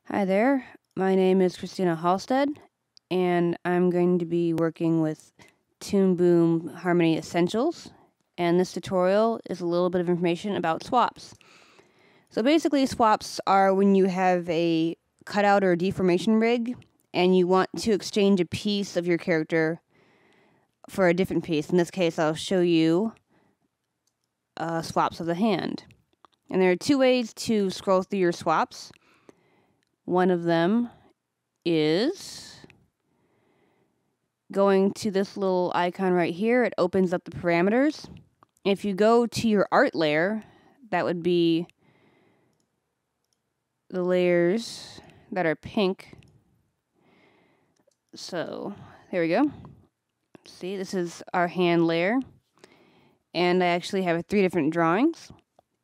Hi there, my name is Christina Halstead, and I'm going to be working with Toon Boom Harmony Essentials, and this tutorial is a little bit of information about swaps. So basically, swaps are when you have a cutout or deformation rig, and you want to exchange a piece of your character for a different piece. In this case, I'll show you swaps of the hand. And there are two ways to scroll through your swaps. One of them is going to this little icon right here. It opens up the parameters. If you go to your art layer, that would be the layers that are pink. So there we go. See, this is our hand layer. And I actually have 3 different drawings.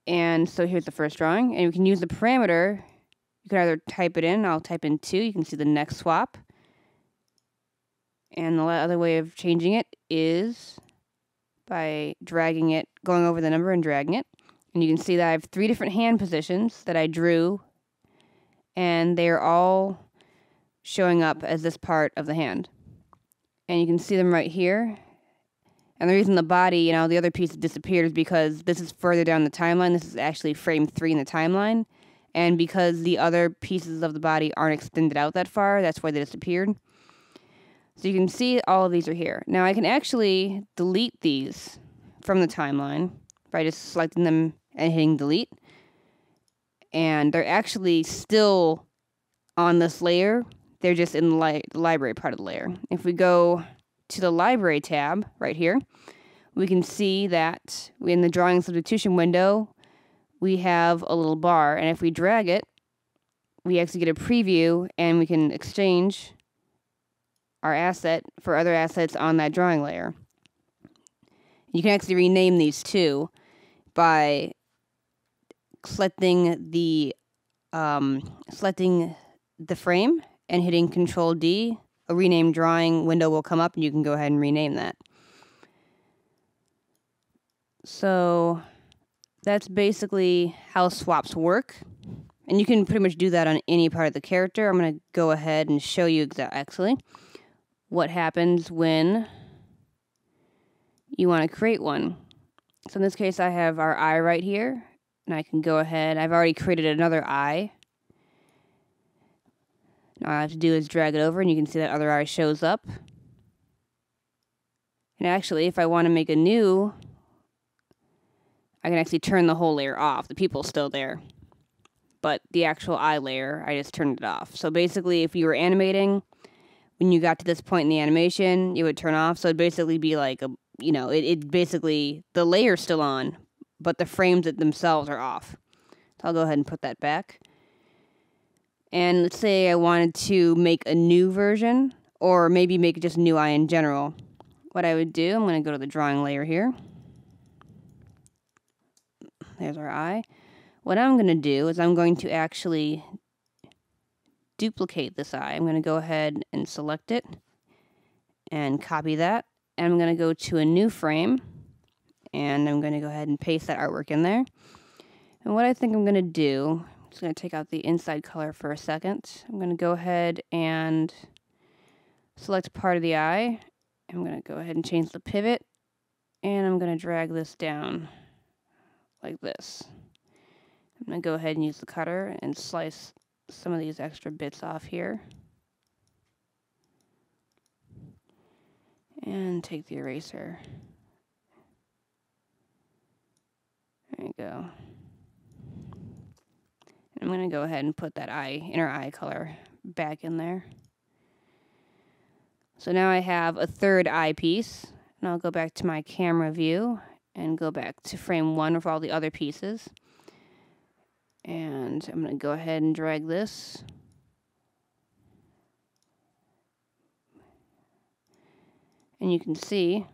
And so here's the first drawing. And you can use the parameter. You can either type it in. I'll type in 2. You can see the next swap. And the other way of changing it is by dragging it, going over the number and dragging it. And you can see that I have 3 different hand positions that I drew, and they're all showing up as this part of the hand. And you can see them right here. And the reason the body, the other piece disappeared is because this is further down the timeline. This is actually frame 3 in the timeline. And because the other pieces of the body aren't extended out that far, that's why they disappeared. So you can see all of these are here. Now I can actually delete these from the timeline by just selecting them and hitting delete. And they're actually still on this layer. They're just in the library part of the layer. If we go to the library tab right here, we can see that in the drawing substitution window, we have a little bar. And if we drag it, we actually get a preview and we can exchange our asset for other assets on that drawing layer. You can actually rename these too by selecting the frame and hitting Control D. A rename drawing window will come up and you can go ahead and rename that. So that's basically how swaps work. And you can pretty much do that on any part of the character. I'm going to go ahead and show you exactly what happens when you want to create one. So in this case, I have our eye right here, and I can go ahead. I've already created another eye. Now all I have to do is drag it over, and you can see that other eye shows up. And actually, if I want to make a new, I can actually turn the whole layer off. The pupil's still there. But the actual eye layer, I just turned it off. So basically, if you were animating, when you got to this point in the animation, it would turn off. So it'd basically be like it basically, the layer's still on, but the frames themselves are off. So I'll go ahead and put that back. And let's say I wanted to make a new version, or maybe make just a new eye in general. What I would do, I'm going to go to the drawing layer here. There's our eye. What I'm going to do is I'm going to actually duplicate this eye. I'm going to go ahead and select it and copy that. And I'm going to go to a new frame, and I'm going to go ahead and paste that artwork in there. And what I think I'm going to do, I'm just going to take out the inside color for a second. I'm going to go ahead and select part of the eye. I'm going to go ahead and change the pivot, and I'm going to drag this down like this. I'm going to go ahead and use the cutter and slice some of these extra bits off here. And take the eraser. There you go. I'm going to go ahead and put that inner eye color back in there. So now I have a third eye piece. And I'll go back to my camera view and go back to frame 1 for all the other pieces. And I'm going to go ahead and drag this. And you can see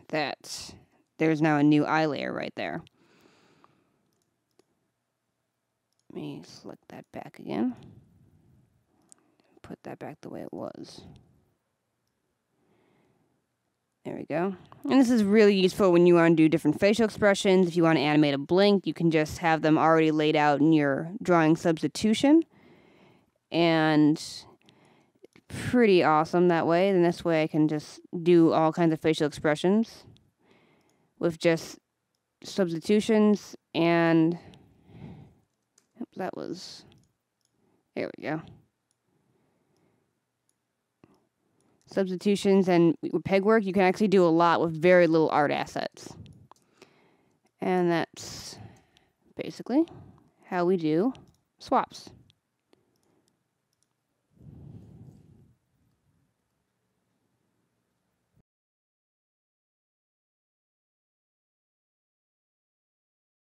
that there's now a new eye layer right there. Let me select that back again. Put that back the way it was. There we go. And this is really useful when you want to do different facial expressions. If you want to animate a blink, you can just have them already laid out in your drawing substitution. And pretty awesome that way. And this way I can just do all kinds of facial expressions with just substitutions. And that was, there we go. Substitutions, and with peg work, you can actually do a lot with very little art assets. And that's basically how we do swaps.